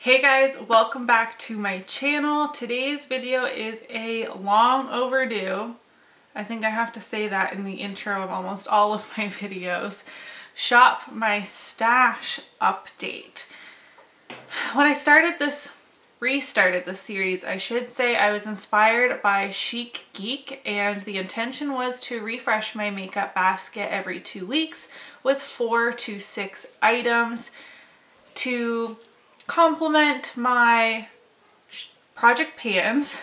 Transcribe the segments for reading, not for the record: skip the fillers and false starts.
Hey guys, welcome back to my channel. Today's video is a long overdue, I think I have to say that in the intro of almost all of my videos, shop my stash update. When I restarted this series, I should say I was inspired by Chic Geek, and the intention was to refresh my makeup basket every 2 weeks with 4 to 6 items to complement my project pans,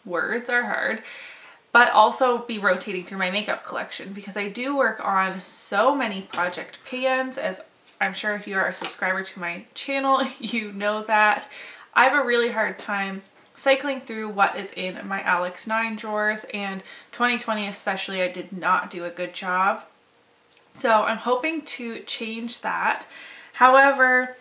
words are hard, but also be rotating through my makeup collection because I do work on so many project pans. As I'm sure if you are a subscriber to my channel, you know that I have a really hard time cycling through what is in my Alex 9 drawers, and 2020 especially I did not do a good job. So I'm hoping to change that. However,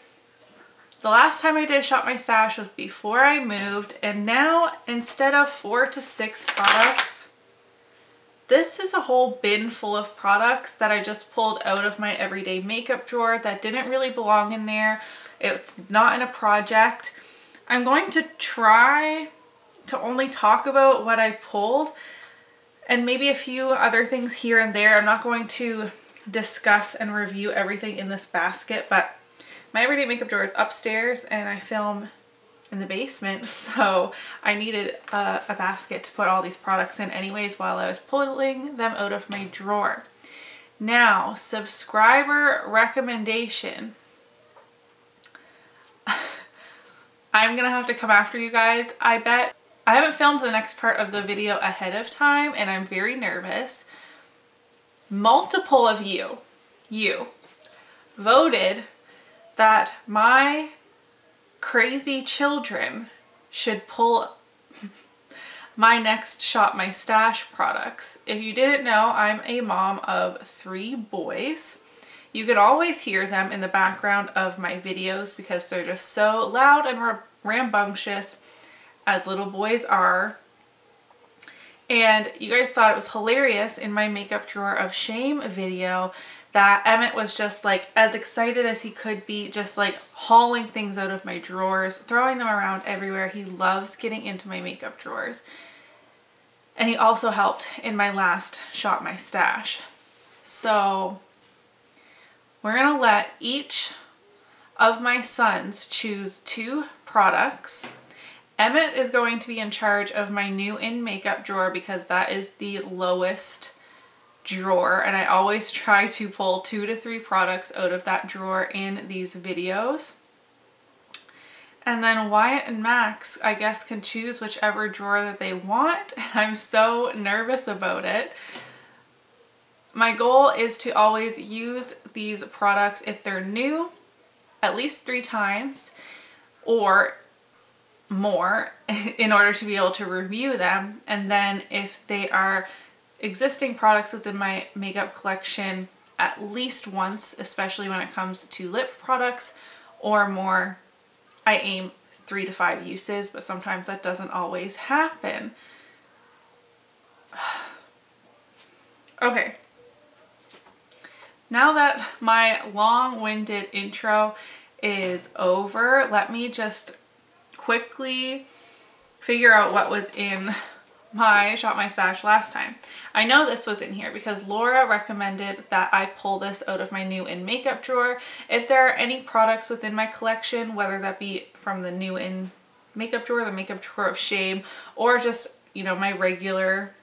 the last time I did shop my stash was before I moved, and now instead of 4 to 6 products, this is a whole bin full of products that I just pulled out of my everyday makeup drawer that didn't really belong in there. It's not in a project. I'm going to try to only talk about what I pulled and maybe a few other things here and there. I'm not going to discuss and review everything in this basket, but my everyday makeup drawer is upstairs and I film in the basement, so I needed a basket to put all these products in anyways while I was pulling them out of my drawer. Now, subscriber recommendation. I'm gonna have to come after you guys. I bet I haven't filmed the next part of the video ahead of time and I'm very nervous. Multiple of you voted that my crazy children should pull my next Shop My Stash products. If you didn't know, I'm a mom of 3 boys. You can always hear them in the background of my videos because they're just so loud and rambunctious, as little boys are. And you guys thought it was hilarious in my makeup drawer of shame video that Emmett was just like as excited as he could be, just like hauling things out of my drawers, throwing them around everywhere. He loves getting into my makeup drawers. And he also helped in my last Shop My Stash. So we're gonna let each of my sons choose 2 products. Emmett is going to be in charge of my new in makeup drawer because that is the lowest drawer, and I always try to pull 2 to 3 products out of that drawer in these videos. And then Wyatt and Max, I guess, can choose whichever drawer that they want, and I'm so nervous about it. My goal is to always use these products if they're new at least 3 times or more in order to be able to review them, and then if they are existing products within my makeup collection at least once, especially when it comes to lip products or more. I aim 3 to 5 uses, but sometimes that doesn't always happen. Okay. Now that my long-winded intro is over, let me just quickly figure out what was in my Shop My Stash last time. I know this was in here because Laura recommended that I pull this out of my new in makeup drawer. If there are any products within my collection, whether that be from the new in makeup drawer, the makeup drawer of shame, or just, you know, my regular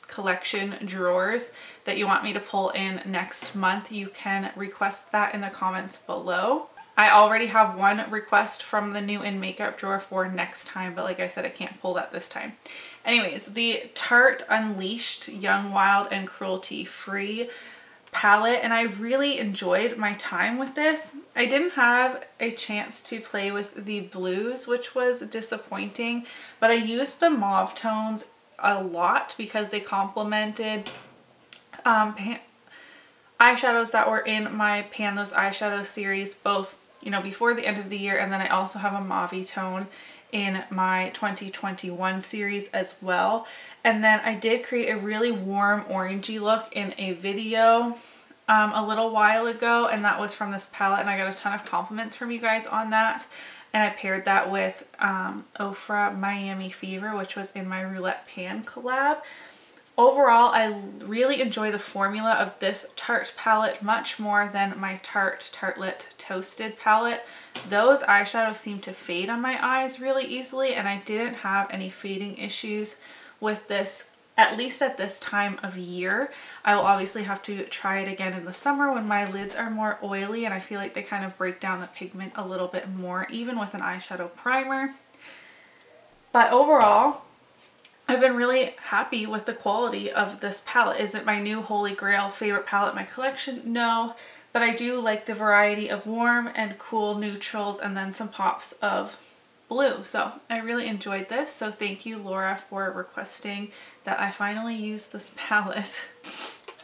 collection drawers that you want me to pull in next month, you can request that in the comments below. I already have one request from the new in makeup drawer for next time, but like I said, I can't pull that this time. Anyways, the Tarte Unleashed Young, Wild, and Cruelty Free palette, and I really enjoyed my time with this. I didn't have a chance to play with the blues, which was disappointing, but I used the mauve tones a lot because they complemented eyeshadows that were in my Pan Those Eyeshadows series, both, you know, before the end of the year, and then I also have a mauve tone in my 2021 series as well. And then I did create a really warm orangey look in a video a little while ago, and that was from this palette, and I got a ton of compliments from you guys on that. and I paired that with Ofra Miami Fever, which was in my Roulette Pan collab. Overall, I really enjoy the formula of this Tarte palette much more than my Tarte Tartelette Toasted palette. Those eyeshadows seem to fade on my eyes really easily, and I didn't have any fading issues with this, at least at this time of year. I will obviously have to try it again in the summer when my lids are more oily and I feel like they kind of break down the pigment a little bit more, even with an eyeshadow primer. But overall, I've been really happy with the quality of this palette. Is it my new holy grail favorite palette in my collection? No, but I do like the variety of warm and cool neutrals and then some pops of blue. So I really enjoyed this. So thank you, Laura, for requesting that I finally use this palette.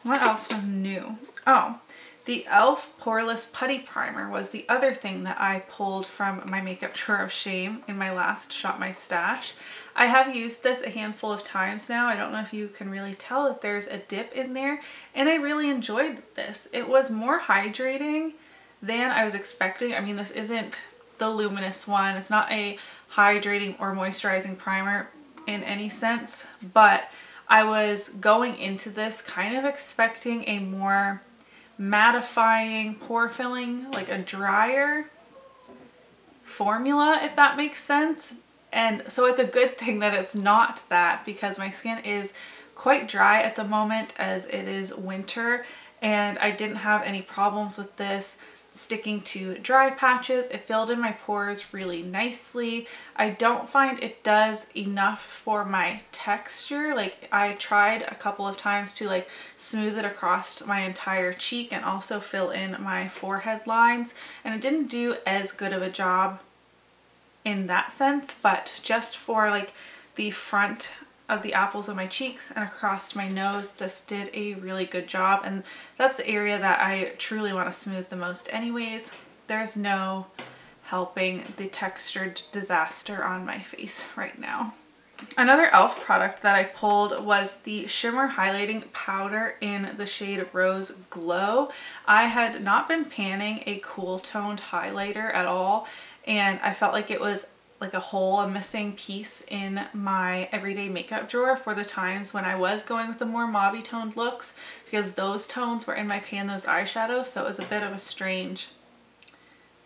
What else was new? Oh, the e.l.f. Poreless Putty Primer was the other thing that I pulled from my makeup drawer of shame in my last Shop My Stash. I have used this a handful of times now. I don't know if you can really tell that there's a dip in there, and I really enjoyed this. It was more hydrating than I was expecting. I mean, this isn't the luminous one. It's not a hydrating or moisturizing primer in any sense, but I was going into this kind of expecting a more mattifying, pore filling, like a drier formula, if that makes sense. And so it's a good thing that it's not that, because my skin is quite dry at the moment as it is winter, and I didn't have any problems with this sticking to dry patches. It filled in my pores really nicely. I don't find it does enough for my texture. Like, I tried a couple of times to like smooth it across my entire cheek and also fill in my forehead lines, and it didn't do as good of a job in that sense, but just for like the front of the apples of my cheeks and across my nose, this did a really good job, and that's the area that I truly want to smooth the most anyways. There's no helping the textured disaster on my face right now. Another e.l.f. product that I pulled was the Shimmer Highlighting Powder in the shade Rose Glow. I had not been panning a cool toned highlighter at all, and I felt like it was like a missing piece in my everyday makeup drawer for the times when I was going with the more mauve toned looks, because those tones were in my Pan Those eyeshadows, so it was a bit of a strange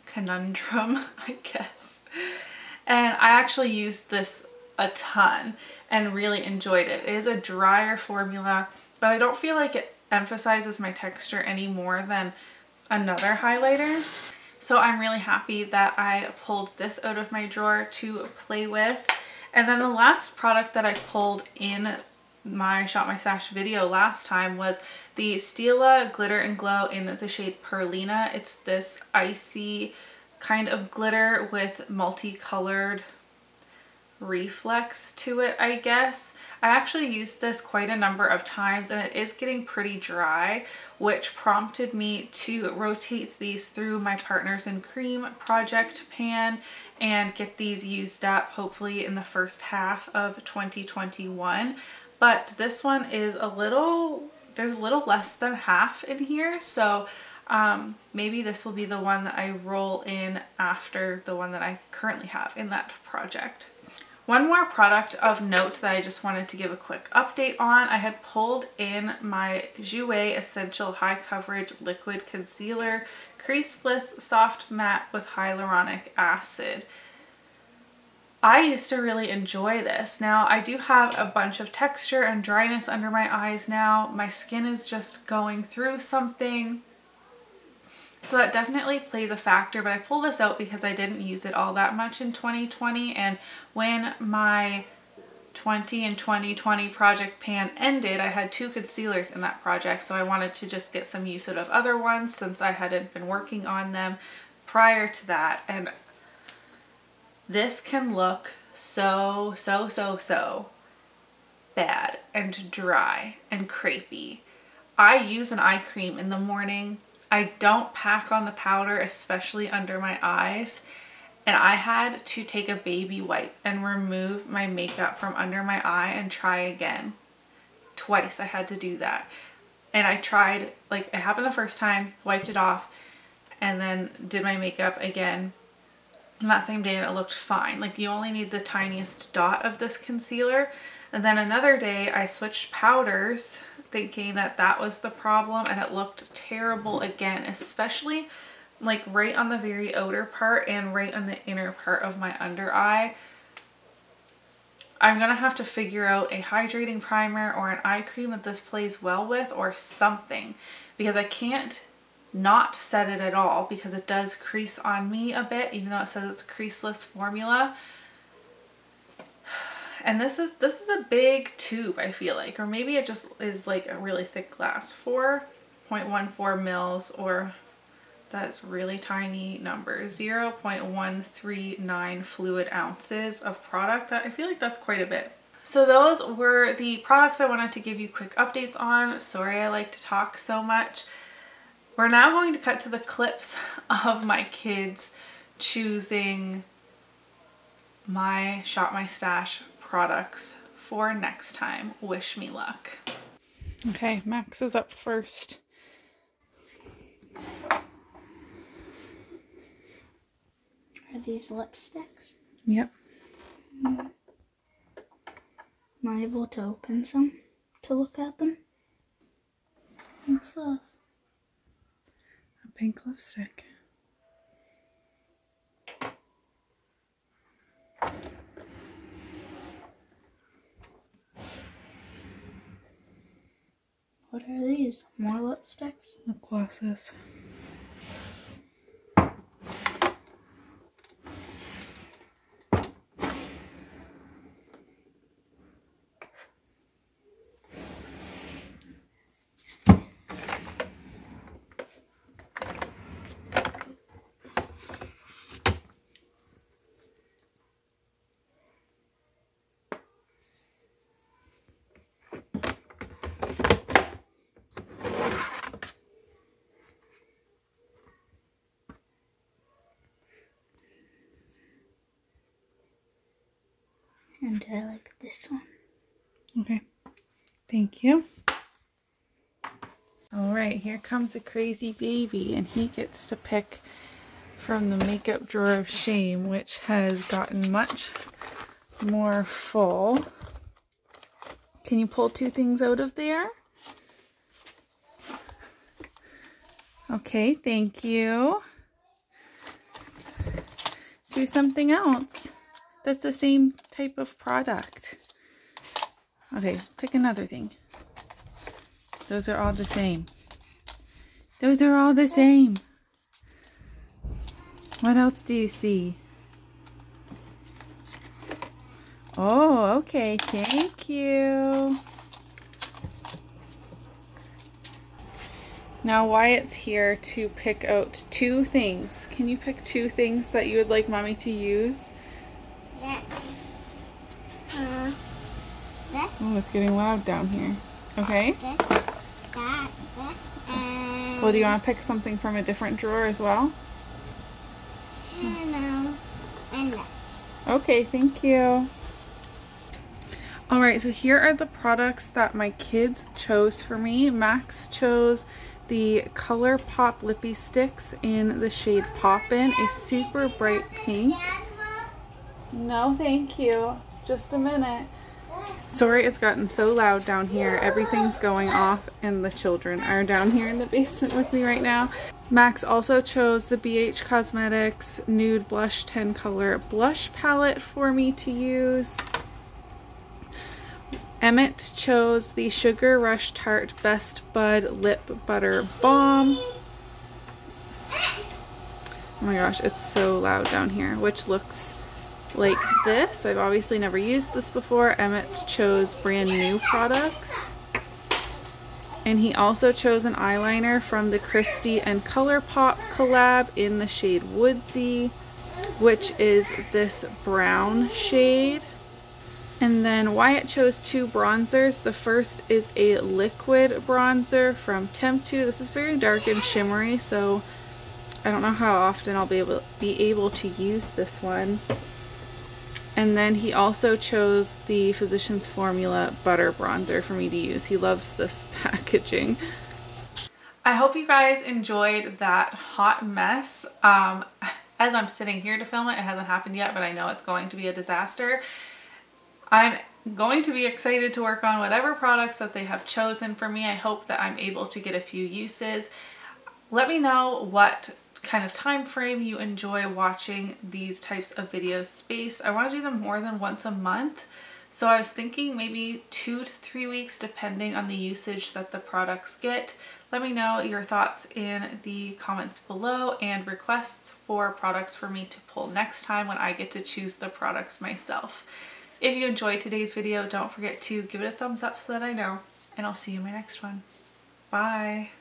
conundrum, I guess. And I actually used this a ton and really enjoyed it. It is a drier formula, but I don't feel like it emphasizes my texture any more than another highlighter. So I'm really happy that I pulled this out of my drawer to play with. And then the last product that I pulled in my Shop My Stash video last time was the Stila Glitter and Glow in the shade Perlina. It's this icy kind of glitter with multicolored reflex to it, I guess. I actually used this quite a number of times, and it is getting pretty dry, which prompted me to rotate these through my Partners in Cream project pan and get these used up hopefully in the first half of 2021. But this one is there's a little less than half in here, so maybe this will be the one that I roll in after the one that I currently have in that project. One more product of note that I just wanted to give a quick update on. I had pulled in my Jouer Essential High Coverage Liquid Concealer, Creaseless Soft Matte with Hyaluronic Acid. I used to really enjoy this. Now, I do have a bunch of texture and dryness under my eyes now. My skin is just going through something. So that definitely plays a factor, but I pulled this out because I didn't use it all that much in 2020, and when my 20 and 2020 project pan ended, I had 2 concealers in that project, so I wanted to just get some use out of other ones since I hadn't been working on them prior to that. And this can look so bad and dry and crepey. I use an eye cream in the morning. I don't pack on the powder, especially under my eyes, and I had to take a baby wipe and remove my makeup from under my eye and try again. Twice I had to do that. And I tried, like, it happened the first time, wiped it off, and then did my makeup again And that same day it looked fine. Like you only need the tiniest dot of this concealer. And then another day I switched powders thinking that that was the problem, and it looked terrible again, especially like right on the very outer part and right on the inner part of my under eye. I'm gonna have to figure out a hydrating primer or an eye cream that this plays well with or something, because I can't not set it at all because it does crease on me a bit, even though it says it's a creaseless formula. And this is a big tube, I feel like, or maybe it just is like a really thick glass. 4.14 mils, or that's really tiny numbers. 0.139 fluid ounces of product. I feel like that's quite a bit. So those were the products I wanted to give you quick updates on. Sorry I like to talk so much. We're now going to cut to the clips of my kids choosing my Shop My Stash products for next time. Wish me luck. Okay, Max is up first. Are these lipsticks? Yep. Am I able to open some to look at them? What's this? A pink lipstick. What are these? More lipsticks? Lip glosses. And I like this one. Okay, thank you. All right, here comes a crazy baby, and he gets to pick from the makeup drawer of shame, which has gotten much more full. Can you pull two things out of there? Okay, thank you. Do something else. That's the same type of product. Okay, pick another thing. Those are all the same. Those are all the same. What else do you see? Oh, okay, thank you. Now Wyatt's here to pick out two things. Can you pick two things that you would like Mommy to use? Yeah. Oh, it's getting loud down here. Okay. This, that, this, and... Well, do you want to pick something from a different drawer as well? No. And this. Okay, thank you. Alright, so here are the products that my kids chose for me. Max chose the ColourPop Lippy Sticks in the shade Poppin', a super bright pink. No, thank you. Just a minute. Sorry, it's gotten so loud down here. Everything's going off and the children are down here in the basement with me right now. Max also chose the BH Cosmetics Nude Blush 10 Color Blush Palette for me to use. Emmett chose the Sugar Rush Tarte Best Bud Lip Butter Balm. Oh my gosh, it's so loud down here, which looks like this. I've obviously never used this before. Emmett chose brand new products. And he also chose an eyeliner from the Christy and ColourPop collab in the shade Woodsy, which is this brown shade. And then Wyatt chose two bronzers. The first is a liquid bronzer from Temptu. This is very dark and shimmery, so I don't know how often I'll be able to use this one. And then he also chose the Physicians Formula Butter Bronzer for me to use. He loves this packaging. I hope you guys enjoyed that hot mess. as I'm sitting here to film it, it hasn't happened yet, but I know it's going to be a disaster. I'm going to be excited to work on whatever products that they have chosen for me. I hope that I'm able to get a few uses. Let me know what kind of time frame you enjoy watching these types of videos spaced. I want to do them more than once a month. So I was thinking maybe 2 to 3 weeks depending on the usage that the products get. Let me know your thoughts in the comments below and requests for products for me to pull next time when I get to choose the products myself. If you enjoyed today's video, don't forget to give it a thumbs up so that I know, and I'll see you in my next one. Bye!